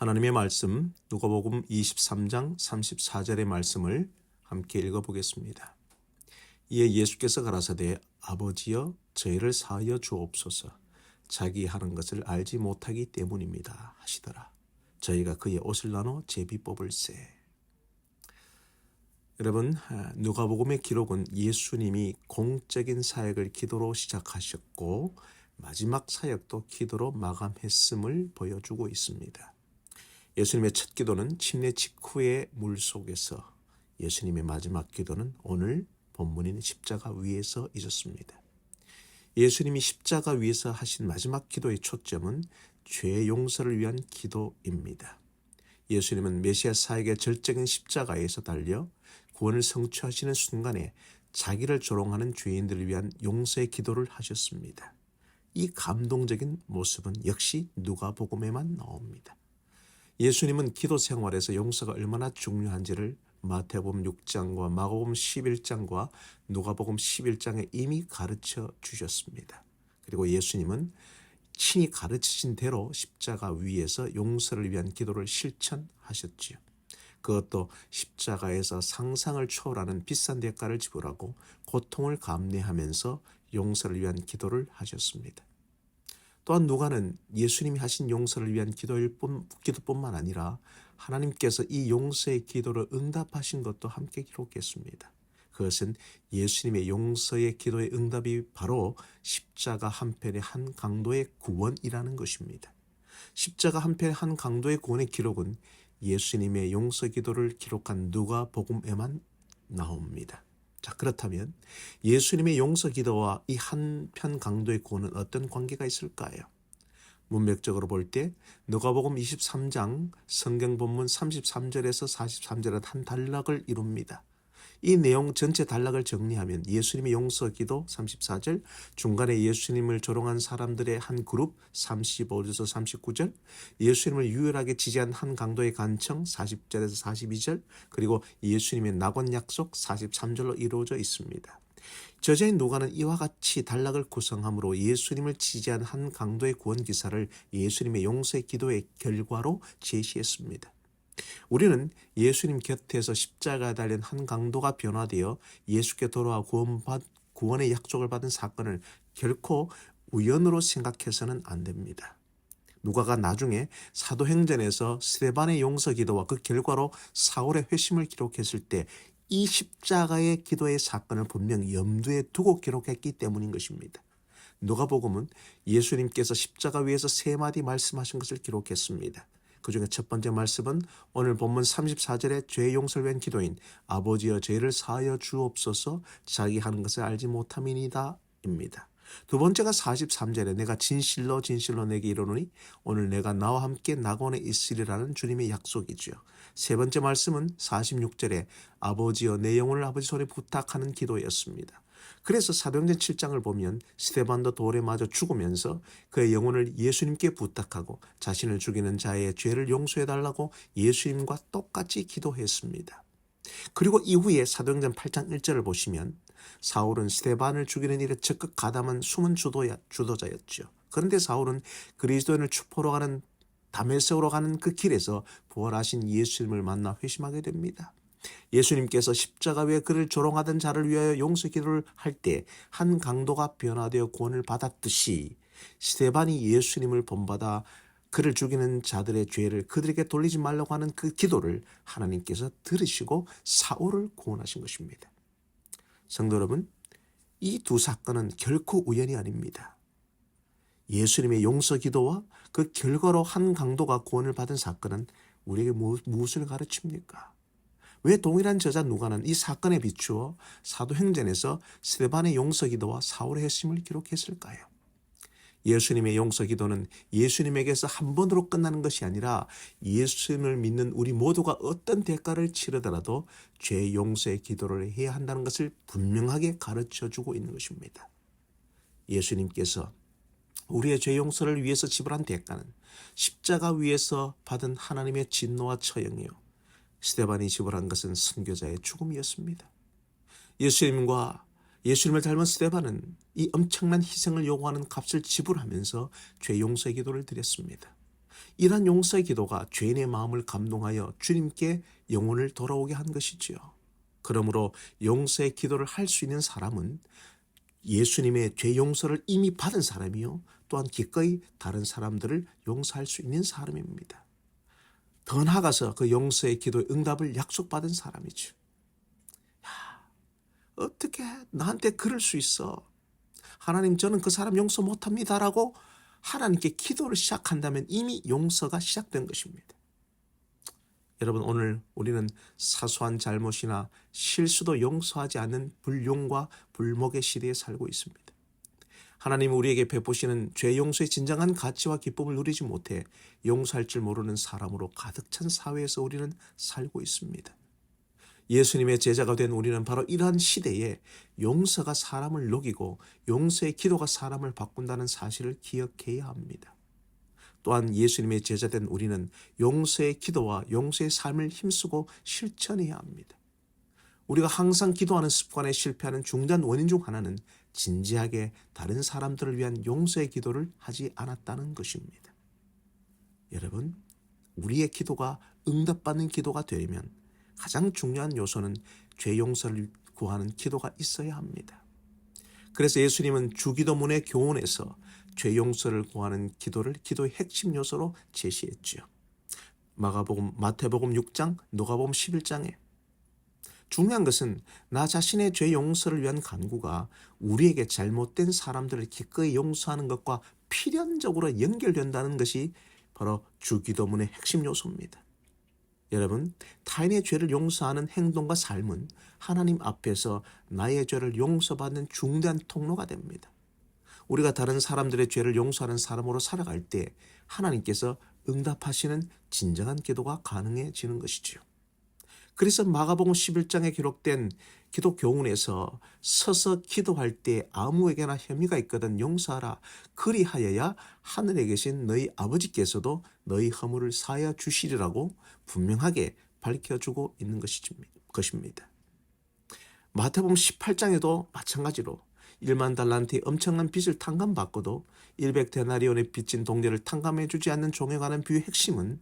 하나님의 말씀 누가복음 23장 34절의 말씀을 함께 읽어보겠습니다. 이에 예수께서 가라사대 아버지여 저희를 사하여 주옵소서. 자기 하는 것을 알지 못하기 때문입니다 하시더라. 저희가 그의 옷을 나눠 제비 뽑을세. 여러분, 누가복음의 기록은 예수님이 공적인 사역을 기도로 시작하셨고 마지막 사역도 기도로 마감했음을 보여주고 있습니다. 예수님의 첫 기도는 침례 직후의 물속에서, 예수님의 마지막 기도는 오늘 본문인 십자가 위에서 있었습니다. 예수님이 십자가 위에서 하신 마지막 기도의 초점은 죄 용서를 위한 기도입니다. 예수님은 메시아 사역의 절정인 십자가에서 달려 구원을 성취하시는 순간에 자기를 조롱하는 죄인들을 위한 용서의 기도를 하셨습니다. 이 감동적인 모습은 역시 누가복음에만 나옵니다. 예수님은 기도 생활에서 용서가 얼마나 중요한지를 마태복음 6장과 마가복음 11장과 누가복음 11장에 이미 가르쳐 주셨습니다. 그리고 예수님은 친히 가르치신 대로 십자가 위에서 용서를 위한 기도를 실천하셨지요. 그것도 십자가에서 상상을 초월하는 비싼 대가를 지불하고 고통을 감내하면서 용서를 위한 기도를 하셨습니다. 또한 누가는 예수님이 하신 용서를 위한 기도뿐만 아니라 하나님께서 이 용서의 기도를 응답하신 것도 함께 기록했습니다. 그것은 예수님의 용서의 기도의 응답이 바로 십자가 한편의 한 강도의 구원이라는 것입니다. 십자가 한편의 한 강도의 구원의 기록은 예수님의 용서 기도를 기록한 누가복음에만 나옵니다. 자, 그렇다면 예수님의 용서 기도와 이 한편 강도의 구원은 어떤 관계가 있을까요? 문맥적으로 볼 때 누가복음 23장 성경 본문 33절에서 43절은 한 단락을 이룹니다. 이 내용 전체 단락을 정리하면 예수님의 용서 기도 34절, 중간에 예수님을 조롱한 사람들의 한 그룹 35절에서 39절, 예수님을 유일하게 지지한 한 강도의 간청 40절에서 42절, 그리고 예수님의 낙원 약속 43절로 이루어져 있습니다. 저자인 누가는 이와 같이 단락을 구성함으로 예수님을 지지한 한 강도의 구원 기사를 예수님의 용서의 기도의 결과로 제시했습니다. 우리는 예수님 곁에서 십자가에 달린 한 강도가 변화되어 예수께 돌아와 구원의 약속을 받은 사건을 결코 우연으로 생각해서는 안 됩니다. 누가가 나중에 사도행전에서 스데반의 용서 기도와 그 결과로 사울의 회심을 기록했을 때 이 십자가의 기도의 사건을 분명히 염두에 두고 기록했기 때문인 것입니다. 누가복음은 예수님께서 십자가 위에서 세 마디 말씀하신 것을 기록했습니다. 그 중에 첫 번째 말씀은 오늘 본문 34절의 죄 용서를 위한 기도인 아버지여 죄를 사하여 주옵소서 자기 하는 것을 알지 못함이니이다 입니다. 두 번째가 43절에 내가 진실로 내게 이르노니 오늘 내가 나와 함께 낙원에 있으리라는 주님의 약속이죠. 세 번째 말씀은 46절에 아버지여 내 영혼을 아버지 손에 부탁하는 기도였습니다. 그래서 사도행전 7장을 보면 스데반도 돌에 맞아 죽으면서 그의 영혼을 예수님께 부탁하고 자신을 죽이는 자의 죄를 용서해달라고 예수님과 똑같이 기도했습니다. 그리고 이후에 사도행전 8장 1절을 보시면 사울은 스데반을 죽이는 일에 적극 가담한 숨은 주도자였죠. 그런데 사울은 그리스도인을 추포로 가는 다메섹으로 가는 그 길에서 부활하신 예수님을 만나 회심하게 됩니다. 예수님께서 십자가 위에 그를 조롱하던 자를 위하여 용서 기도를 할 때 한 강도가 변화되어 구원을 받았듯이 스데반이 예수님을 본받아 그를 죽이는 자들의 죄를 그들에게 돌리지 말라고 하는 그 기도를 하나님께서 들으시고 사울을 구원하신 것입니다. 성도 여러분, 이 두 사건은 결코 우연이 아닙니다. 예수님의 용서 기도와 그 결과로 한 강도가 구원을 받은 사건은 우리에게 무엇을 가르칩니까? 왜 동일한 저자 누가는 이 사건에 비추어 사도행전에서 스데반의 용서 기도와 사울의 회심을 기록했을까요? 예수님의 용서 기도는 예수님에게서 한 번으로 끝나는 것이 아니라 예수님을 믿는 우리 모두가 어떤 대가를 치르더라도 죄 용서의 기도를 해야 한다는 것을 분명하게 가르쳐주고 있는 것입니다. 예수님께서 우리의 죄 용서를 위해서 지불한 대가는 십자가 위에서 받은 하나님의 진노와 처형이요, 스데반이 지불한 것은 선교자의 죽음이었습니다. 예수님을 닮은 스데반은 이 엄청난 희생을 요구하는 값을 지불하면서 죄 용서의 기도를 드렸습니다. 이러한 용서의 기도가 죄인의 마음을 감동하여 주님께 영혼을 돌아오게 한 것이지요. 그러므로 용서의 기도를 할 수 있는 사람은 예수님의 죄 용서를 이미 받은 사람이요, 또한 기꺼이 다른 사람들을 용서할 수 있는 사람입니다. 더 나아가서 그 용서의 기도의 응답을 약속받은 사람이죠. 어떻게 나한테 그럴 수 있어? 하나님, 저는 그 사람 용서 못합니다라고 하나님께 기도를 시작한다면 이미 용서가 시작된 것입니다. 여러분, 오늘 우리는 사소한 잘못이나 실수도 용서하지 않는 불용과 불목의 시대에 살고 있습니다. 하나님 우리에게 베푸시는 죄 용서의 진정한 가치와 기쁨을 누리지 못해 용서할 줄 모르는 사람으로 가득 찬 사회에서 우리는 살고 있습니다. 예수님의 제자가 된 우리는 바로 이러한 시대에 용서가 사람을 녹이고 용서의 기도가 사람을 바꾼다는 사실을 기억해야 합니다. 또한 예수님의 제자된 우리는 용서의 기도와 용서의 삶을 힘쓰고 실천해야 합니다. 우리가 항상 기도하는 습관에 실패하는 중대한 원인 중 하나는 진지하게 다른 사람들을 위한 용서의 기도를 하지 않았다는 것입니다. 여러분, 우리의 기도가 응답받는 기도가 되려면 가장 중요한 요소는 죄 용서를 구하는 기도가 있어야 합니다. 그래서 예수님은 주기도문의 교훈에서 죄 용서를 구하는 기도를 기도의 핵심 요소로 제시했지요. 마태복음 6장, 누가복음 11장에 중요한 것은 나 자신의 죄 용서를 위한 간구가 우리에게 잘못된 사람들을 기꺼이 용서하는 것과 필연적으로 연결된다는 것이 바로 주기도문의 핵심 요소입니다. 여러분, 타인의 죄를 용서하는 행동과 삶은 하나님 앞에서 나의 죄를 용서받는 중대한 통로가 됩니다. 우리가 다른 사람들의 죄를 용서하는 사람으로 살아갈 때 하나님께서 응답하시는 진정한 기도가 가능해지는 것이지요. 그래서 마가복음 11장에 기록된 기도 교훈에서 서서 기도할 때 아무에게나 혐의가 있거든 용서하라. 그리하여야 하늘에 계신 너희 아버지께서도 너희 허물을 사하여 주시리라고 분명하게 밝혀주고 있는 것입니다. 마태복음 18장에도 마찬가지로 1만 달란트의 엄청난 빚을 탕감받고도 100데나리온의 빚진 동료를 탕감해주지 않는 종에 관한 비유의 핵심은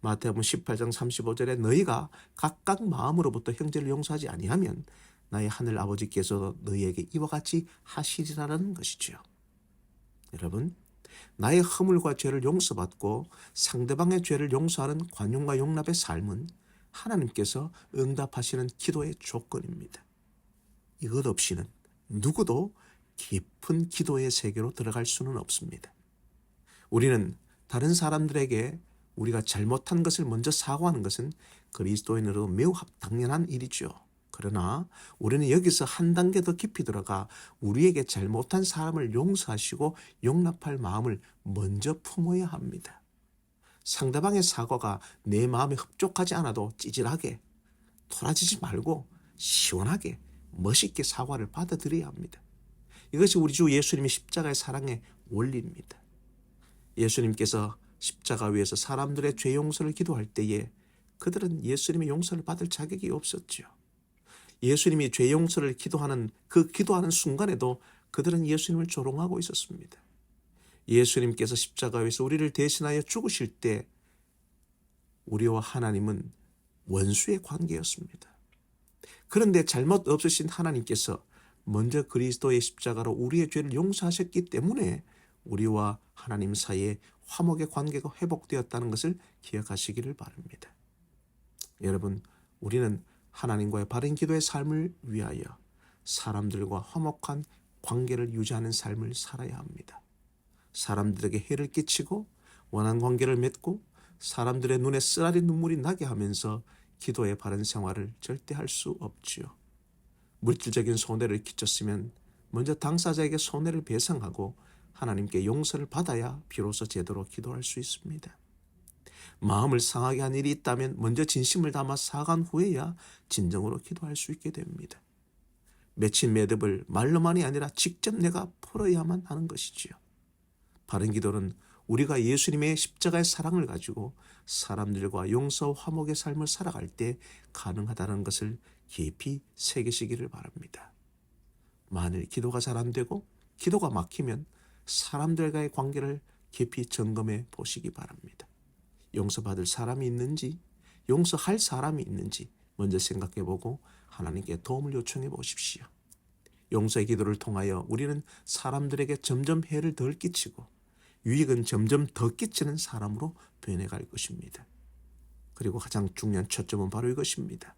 마태복음 18장 35절에 너희가 각각 마음으로부터 형제를 용서하지 아니하면 나의 하늘 아버지께서도 너희에게 이와 같이 하시리라는 것이지요. 여러분, 나의 허물과 죄를 용서받고 상대방의 죄를 용서하는 관용과 용납의 삶은 하나님께서 응답하시는 기도의 조건입니다. 이것 없이는 누구도 깊은 기도의 세계로 들어갈 수는 없습니다. 우리는 다른 사람들에게 우리가 잘못한 것을 먼저 사과하는 것은 그리스도인으로 매우 당연한 일이죠. 그러나 우리는 여기서 한 단계 더 깊이 들어가 우리에게 잘못한 사람을 용서하시고 용납할 마음을 먼저 품어야 합니다. 상대방의 사과가 내 마음에 흡족하지 않아도 찌질하게 토라지지 말고 시원하게 멋있게 사과를 받아들여야 합니다. 이것이 우리 주 예수님의 십자가의 사랑의 원리입니다. 예수님께서 십자가 위에서 사람들의 죄 용서를 기도할 때에 그들은 예수님의 용서를 받을 자격이 없었죠. 예수님이 죄 용서를 기도하는 순간에도 그들은 예수님을 조롱하고 있었습니다. 예수님께서 십자가 위에서 우리를 대신하여 죽으실 때 우리와 하나님은 원수의 관계였습니다. 그런데 잘못 없으신 하나님께서 먼저 그리스도의 십자가로 우리의 죄를 용서하셨기 때문에 우리와 하나님 사이에 화목의 관계가 회복되었다는 것을 기억하시기를 바랍니다. 여러분, 우리는 하나님과의 바른 기도의 삶을 위하여 사람들과 화목한 관계를 유지하는 삶을 살아야 합니다. 사람들에게 해를 끼치고 원한 관계를 맺고 사람들의 눈에 쓰라린 눈물이 나게 하면서 기도의 바른 생활을 절대 할 수 없지요. 물질적인 손해를 끼쳤으면 먼저 당사자에게 손해를 배상하고 하나님께 용서를 받아야 비로소 제대로 기도할 수 있습니다. 마음을 상하게 한 일이 있다면 먼저 진심을 담아 사과한 후에야 진정으로 기도할 수 있게 됩니다. 맺힌 매듭을 말로만이 아니라 직접 내가 풀어야만 하는 것이지요. 바른 기도는 우리가 예수님의 십자가의 사랑을 가지고 사람들과 용서와 화목의 삶을 살아갈 때 가능하다는 것을 깊이 새기시기를 바랍니다. 만일 기도가 잘 안 되고 기도가 막히면 사람들과의 관계를 깊이 점검해 보시기 바랍니다. 용서받을 사람이 있는지, 용서할 사람이 있는지 먼저 생각해보고 하나님께 도움을 요청해 보십시오. 용서의 기도를 통하여 우리는 사람들에게 점점 해를 덜 끼치고 유익은 점점 더 끼치는 사람으로 변해갈 것입니다. 그리고 가장 중요한 초점은 바로 이것입니다.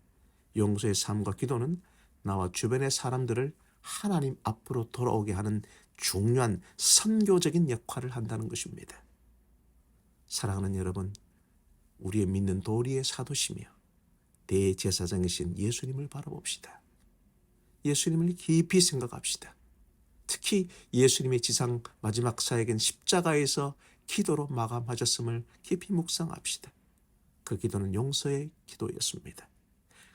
용서의 삶과 기도는 나와 주변의 사람들을 하나님 앞으로 돌아오게 하는 중요한 선교적인 역할을 한다는 것입니다. 사랑하는 여러분, 우리의 믿는 도리의 사도시며 대제사장이신 예수님을 바라봅시다. 예수님을 깊이 생각합시다. 특히 예수님의 지상 마지막 사역인 십자가에서 기도로 마감하셨음을 깊이 묵상합시다. 그 기도는 용서의 기도였습니다.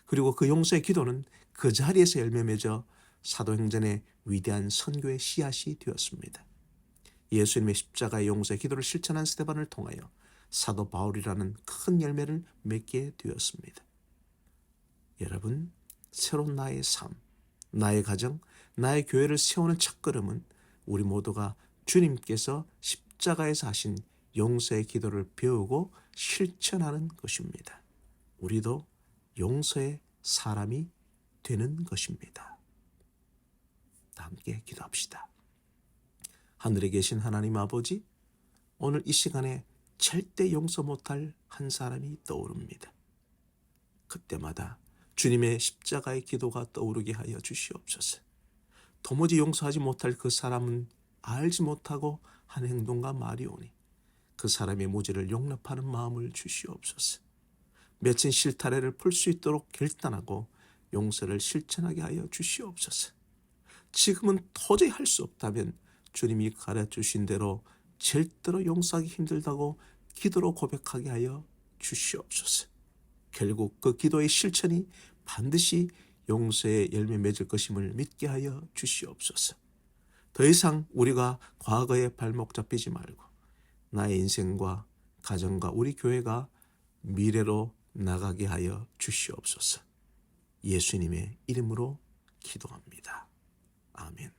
그리고 그 용서의 기도는 그 자리에서 열매 맺어 사도행전의 위대한 선교의 씨앗이 되었습니다. 예수님의 십자가의 용서의 기도를 실천한 스데반을 통하여 사도 바울이라는 큰 열매를 맺게 되었습니다. 여러분, 새로운 나의 삶, 나의 가정, 나의 교회를 세우는 첫걸음은 우리 모두가 주님께서 십자가에서 하신 용서의 기도를 배우고 실천하는 것입니다. 우리도 용서의 사람이 되는 것입니다. 다 함께 기도합시다. 하늘에 계신 하나님 아버지, 오늘 이 시간에 절대 용서 못할 한 사람이 떠오릅니다. 그때마다 주님의 십자가의 기도가 떠오르게 하여 주시옵소서. 도무지 용서하지 못할 그 사람은 알지 못하고 한 행동과 말이오니 그 사람의 무지를 용납하는 마음을 주시옵소서. 맺힌 실타래를 풀 수 있도록 결단하고 용서를 실천하게 하여 주시옵소서. 지금은 도저히 할 수 없다면 주님이 가르쳐주신 대로 절대로 용서하기 힘들다고 기도로 고백하게 하여 주시옵소서. 결국 그 기도의 실천이 반드시 용서의 열매 맺을 것임을 믿게 하여 주시옵소서. 더 이상 우리가 과거에 발목 잡히지 말고 나의 인생과 가정과 우리 교회가 미래로 나가게 하여 주시옵소서. 예수님의 이름으로 기도합니다. 아멘.